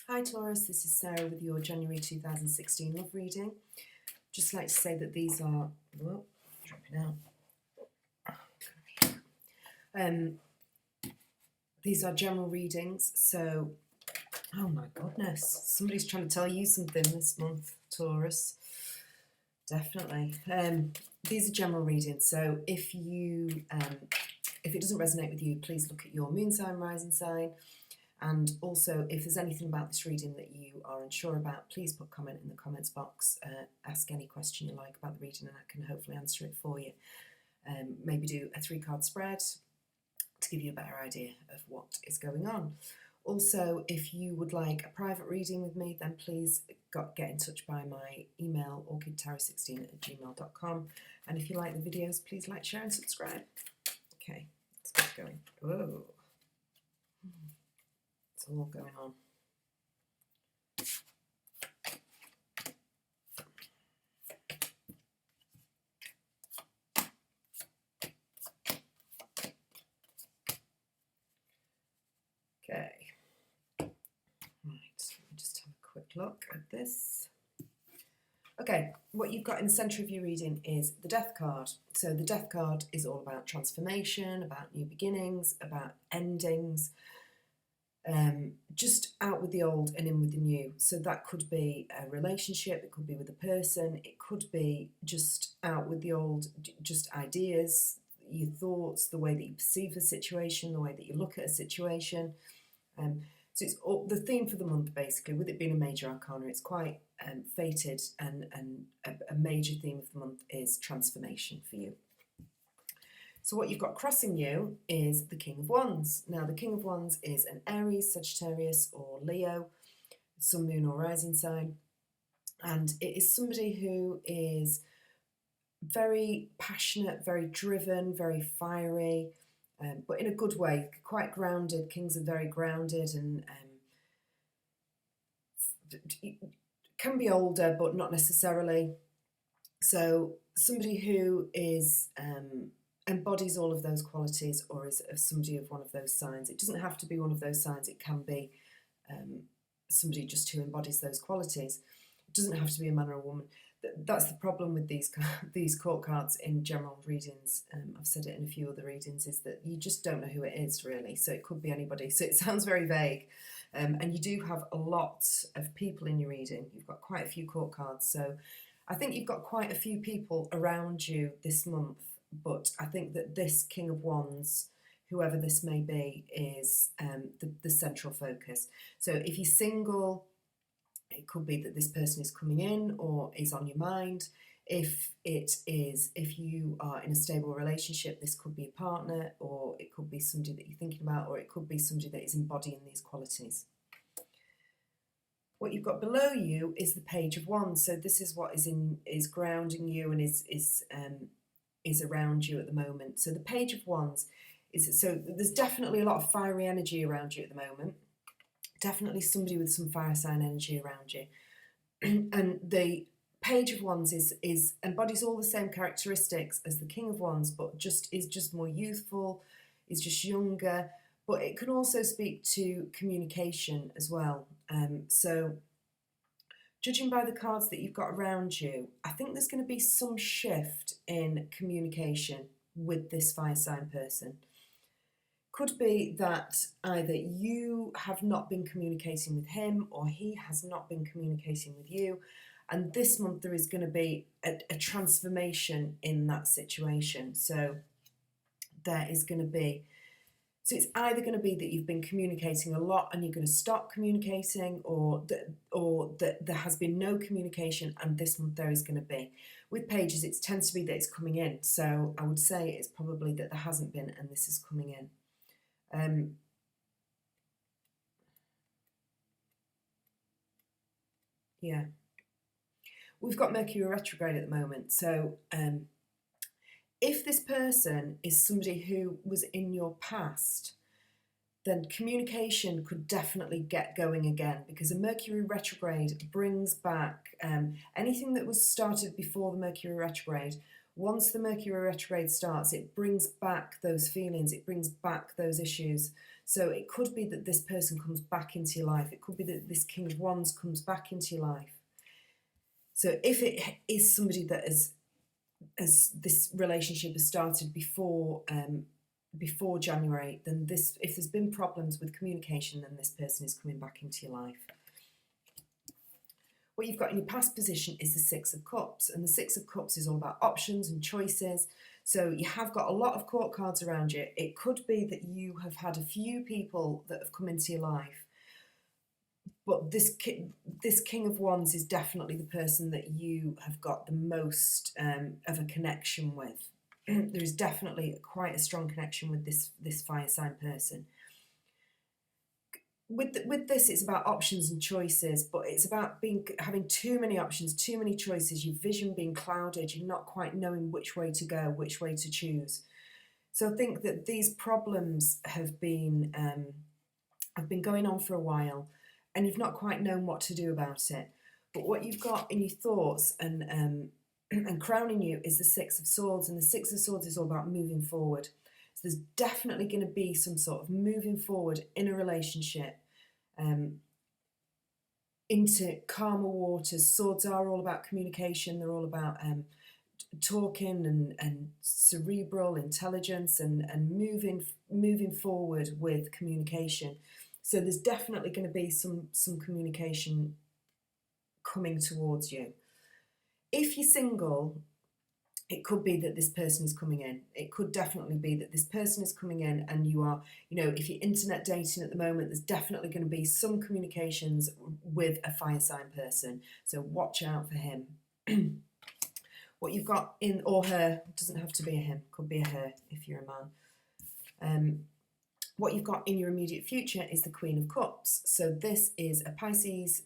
Hi Taurus, this is Sarah with your January 2016 love reading. Just like to say that these are, dropping out. These are general readings, so, oh my goodness, somebody's trying to tell you something this month, Taurus. Definitely. These are general readings, so if it doesn't resonate with you, please look at your moon sign, rising sign. And also, if there's anything about this reading that you are unsure about, please put a comment in the comments box. Ask any question you like about the reading and I can hopefully answer it for you. Maybe do a 3-card spread to give you a better idea of what is going on. Also, if you would like a private reading with me, then please get in touch by my email, orchidtarot16@gmail.com. And if you like the videos, please like, share and subscribe. Okay, let's get going. Whoa. It's all going on. Okay. Right, let me just have a quick look at this. Okay, what you've got in the centre of your reading is the Death card. So the Death card is all about transformation, about new beginnings, about endings. Just out with the old and in with the new. So that could be a relationship, it could be with a person, it could be just out with the old, just ideas, your thoughts, the way that you perceive a situation, the way that you look at a situation. So it's all, the theme for the month basically, with it being a major arcana, it's quite fated, and a major theme of the month is transformation for you. So what you've got crossing you is the King of Wands. Now the King of Wands is an Aries, Sagittarius or Leo, sun, moon or rising sign. And it is somebody who is very passionate, very driven, very fiery, but in a good way, quite grounded. Kings are very grounded and can be older, but not necessarily. So somebody who is embodies all of those qualities, or is somebody of one of those signs. It doesn't have to be one of those signs, it can be somebody just who embodies those qualities. It doesn't have to be a man or a woman. That's the problem with these court cards in general readings. I've said it in a few other readings, is that you just don't know who it is really, so it could be anybody. So it sounds very vague, and you do have a lot of people in your reading. You've got quite a few court cards, so I think you've got quite a few people around you this month. But I think that this King of Wands, whoever this may be, is the central focus. So if you're single, it could be that this person is coming in or is on your mind. If you are in a stable relationship, this could be a partner, or it could be somebody that you're thinking about, or it could be somebody that is embodying these qualities. What you've got below you is the Page of Wands. So this is what is grounding you and is around you at the moment. So the Page of Wands is, so there's definitely a lot of fiery energy around you at the moment. Definitely somebody with some fire sign energy around you. And the Page of Wands is embodies all the same characteristics as the King of Wands, but is just more youthful, is just younger. But it can also speak to communication as well. So judging by the cards that you've got around you, I think there's going to be some shift in communication with this fire sign person. Could be that either you have not been communicating with him, or he has not been communicating with you. And this month there is going to be a transformation in that situation. So there is going to be, so it's either going to be that you've been communicating a lot and you're going to stop communicating, or that there has been no communication and this month there is going to be. With pages, it tends to be that it's coming in. So I would say it's probably that there hasn't been and this is coming in. Yeah. We've got Mercury retrograde at the moment. So if this person is somebody who was in your past, then communication could definitely get going again, because a Mercury retrograde brings back anything that was started before the Mercury retrograde Once the Mercury retrograde starts, it brings back those feelings, it brings back those issues. So it could be that this person comes back into your life. It could be that this King of Wands comes back into your life. So if it is somebody that as this relationship has started before January, then if there's been problems with communication, then this person is coming back into your life. What you've got in your past position is the Six of Cups, and the Six of Cups is all about options and choices. So you have got a lot of court cards around you. It could be that you have had a few people that have come into your life, but this King of Wands is definitely the person that you have got the most of a connection with. There is definitely quite a strong connection with this fire sign person. With this, it's about options and choices, but it's about having too many options, too many choices, your vision being clouded, you're not quite knowing which way to go, which way to choose. So I think that these problems have been going on for a while, and you've not quite known what to do about it. But what you've got in your thoughts and crowning you is the Six of Swords, and the Six of Swords is all about moving forward. So there's definitely going to be some sort of moving forward in a relationship into calmer waters. Swords are all about communication. They're all about talking and cerebral intelligence and moving forward with communication. So there's definitely going to be some communication coming towards you. If you're single, it could be that this person is coming in. It could definitely be that this person is coming in, and you are, if you're internet dating at the moment, there's definitely going to be some communications with a fire sign person. So watch out for him. What you've got in, or her, doesn't have to be a him, could be a her if you're a man. What you've got in your immediate future is the Queen of Cups. So this is a Pisces,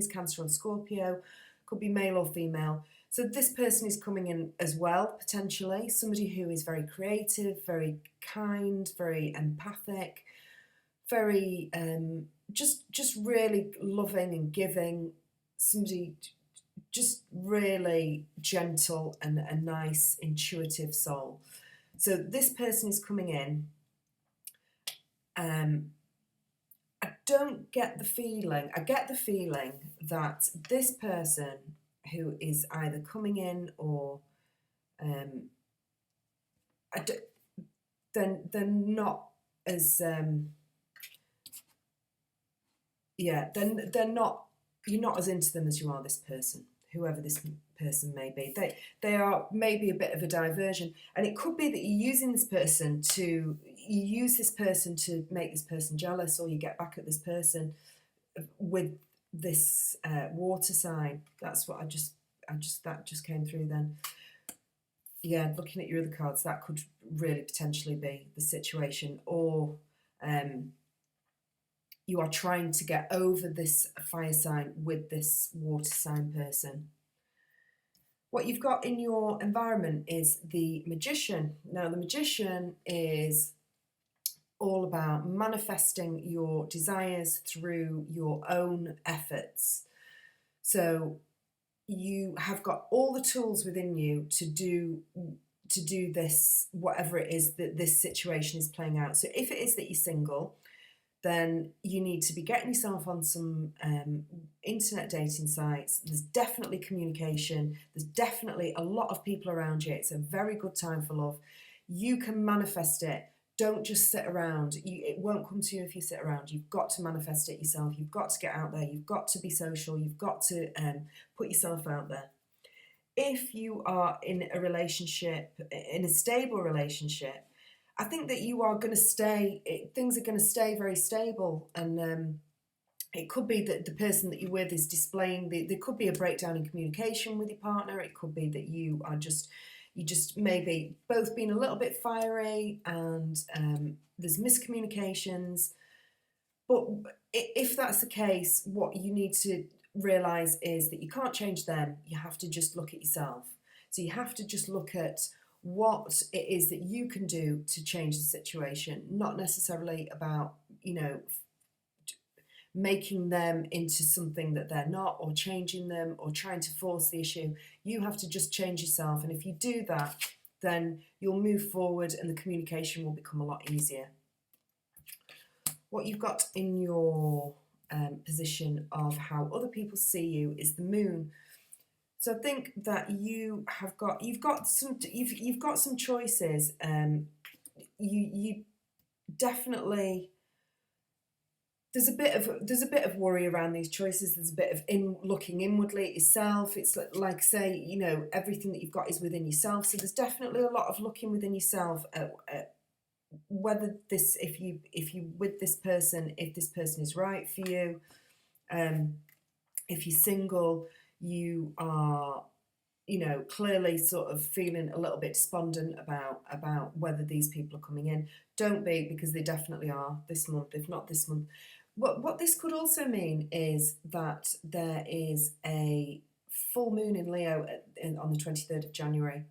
Cancer or Scorpio, could be male or female. So this person is coming in as well, potentially. Somebody who is very creative, very kind, very empathic, very just really loving and giving. Somebody just really gentle and a nice, intuitive soul. So this person is coming in. I don't get the feeling, I get the feeling that this person who is either coming in or they're not as they're not, you're not as into them as you are this person, whoever this person may be. They are maybe a bit of a diversion, and it could be that you use this person to make this person jealous, or you get back at this person with this water sign. That's what that just came through then. Yeah, looking at your other cards, that could really potentially be the situation. Or you are trying to get over this fire sign with this water sign person. What you've got in your environment is the Magician. Now, the Magician is all about manifesting your desires through your own efforts. So you have got all the tools within you to do this, whatever it is that this situation is playing out. So if it is that you're single, then you need to be getting yourself on some internet dating sites. There's definitely communication. There's definitely a lot of people around you. It's a very good time for love. You can manifest it. Don't just sit around. It won't come to you if you sit around. You've got to manifest it yourself. You've got to get out there. You've got to be social. You've got to put yourself out there. If you are in a relationship, in a stable relationship, I think that you are going to stay, things are going to stay very stable, and it could be that the person that you're with is displaying, there could be a breakdown in communication with your partner. It could be that you just maybe both being a little bit fiery, and there's miscommunications. But if that's the case, what you need to realise is that you can't change them. You have to just look at yourself. So you have to just look at what it is that you can do to change the situation, not necessarily about, making them into something that they're not, or changing them, or trying to force the issue. You have to just change yourself, and if you do that, then you'll move forward and the communication will become a lot easier. What you've got in your position of how other people see you is the moon. So I think that you've got some choices. You definitely, there's a bit of worry around these choices. There's a bit of looking inwardly at yourself. It's like say, you know, everything that you've got is within yourself. So there's definitely a lot of looking within yourself at whether this, if you with this person, if this person is right for you. If you're single, you are, you know, clearly sort of feeling a little bit despondent about whether these people are coming in. Don't be, because they definitely are this month, if not this month. What this could also mean is that there is a full moon in Leo on the 23rd of January,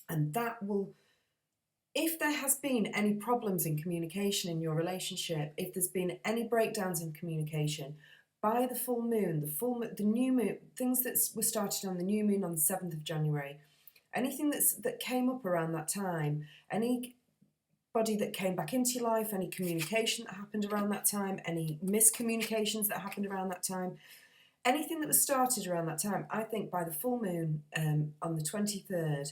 and that will, if there has been any problems in communication in your relationship, if there's been any breakdowns in communication, by the full moon, the new moon, things that were started on the new moon on the 7th of January, anything that came up around that time, anybody that came back into your life, any communication that happened around that time, any miscommunications that happened around that time, anything that was started around that time, I think by the full moon on the 23rd,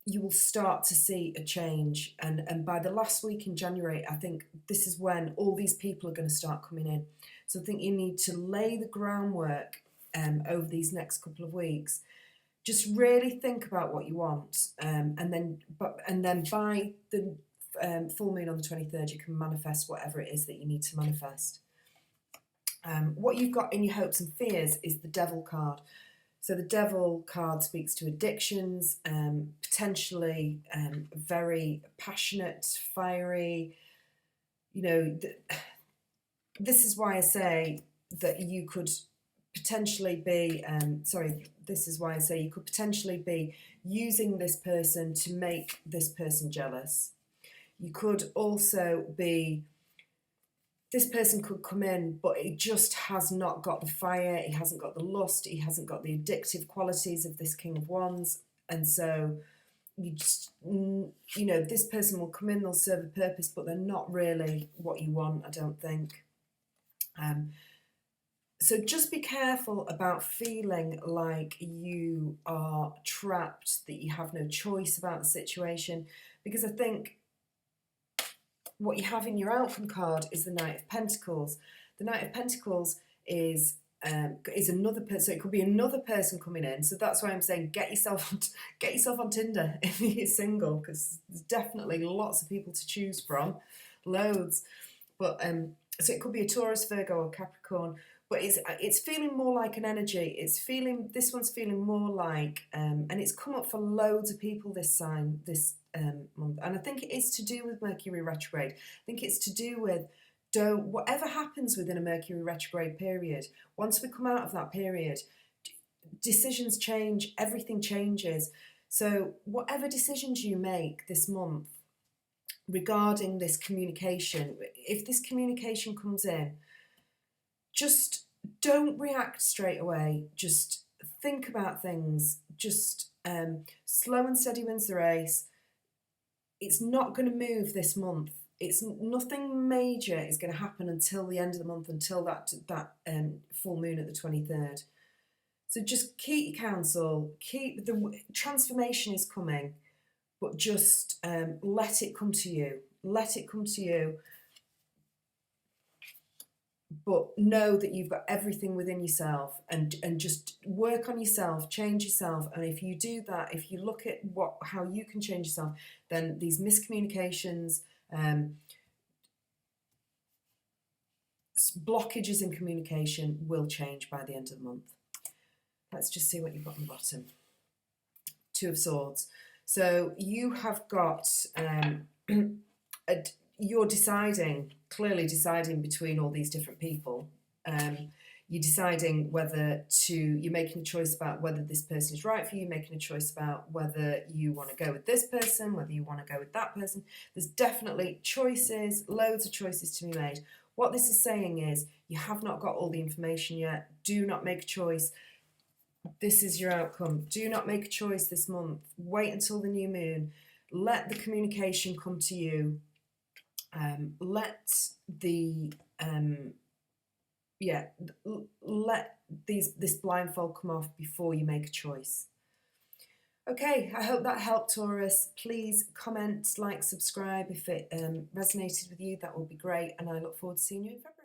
you will start to see a change. And by the last week in January, I think this is when all these people are going to start coming in. So I think you need to lay the groundwork over these next couple of weeks. Just really think about what you want, and then by the full moon on the 23rd, you can manifest whatever it is that you need to manifest. What you've got in your hopes and fears is the Devil card. So the Devil card speaks to addictions, potentially very passionate, fiery. You know, this is why I say that you could potentially be, this is why I say you could potentially be using this person to make this person jealous. You could also be, this person could come in, but it just has not got the fire, he hasn't got the lust, he hasn't got the addictive qualities of this King of Wands. And so you just, you know, this person will come in, they'll serve a purpose, but they're not really what you want, I don't think. So just be careful about feeling like you are trapped, that you have no choice about the situation, because I think what you have in your outcome card is the Knight of Pentacles. The Knight of Pentacles is another person. So it could be another person coming in. So that's why I'm saying get yourself on Tinder if you're single, because there's definitely lots of people to choose from, loads. But so it could be a Taurus, Virgo, or Capricorn. But it's feeling more like an energy. This one's feeling more like, and it's come up for loads of people this month. And I think it is to do with Mercury retrograde. I think it's to do with, whatever happens within a Mercury retrograde period, once we come out of that period, decisions change, everything changes. So whatever decisions you make this month regarding this communication, if this communication comes in, just don't react straight away. Just think about things. Just slow and steady wins the race. It's not going to move this month. It's nothing major is going to happen until the end of the month, until that full moon at the 23rd. So just keep your counsel. Keep the transformation is coming, but just let it come to you. Let it come to you. But know that you've got everything within yourself, and just work on yourself, change yourself. And if you do that, if you look at how you can change yourself, then these miscommunications, blockages in communication will change by the end of the month. Let's just see what you've got on the bottom. Two of Swords. So you have got, you're clearly deciding between all these different people. You're deciding you're making a choice about whether this person is right for you, making a choice about whether you want to go with this person, whether you want to go with that person. There's definitely choices, loads of choices to be made. What this is saying is you have not got all the information yet. Do not make a choice. This is your outcome. Do not make a choice this month. Wait until the new moon. Let the communication come to you. Let this blindfold come off before you make a choice. Okay, I hope that helped, Taurus. Please comment, like, subscribe if it resonated with you. That will be great, and I look forward to seeing you in February.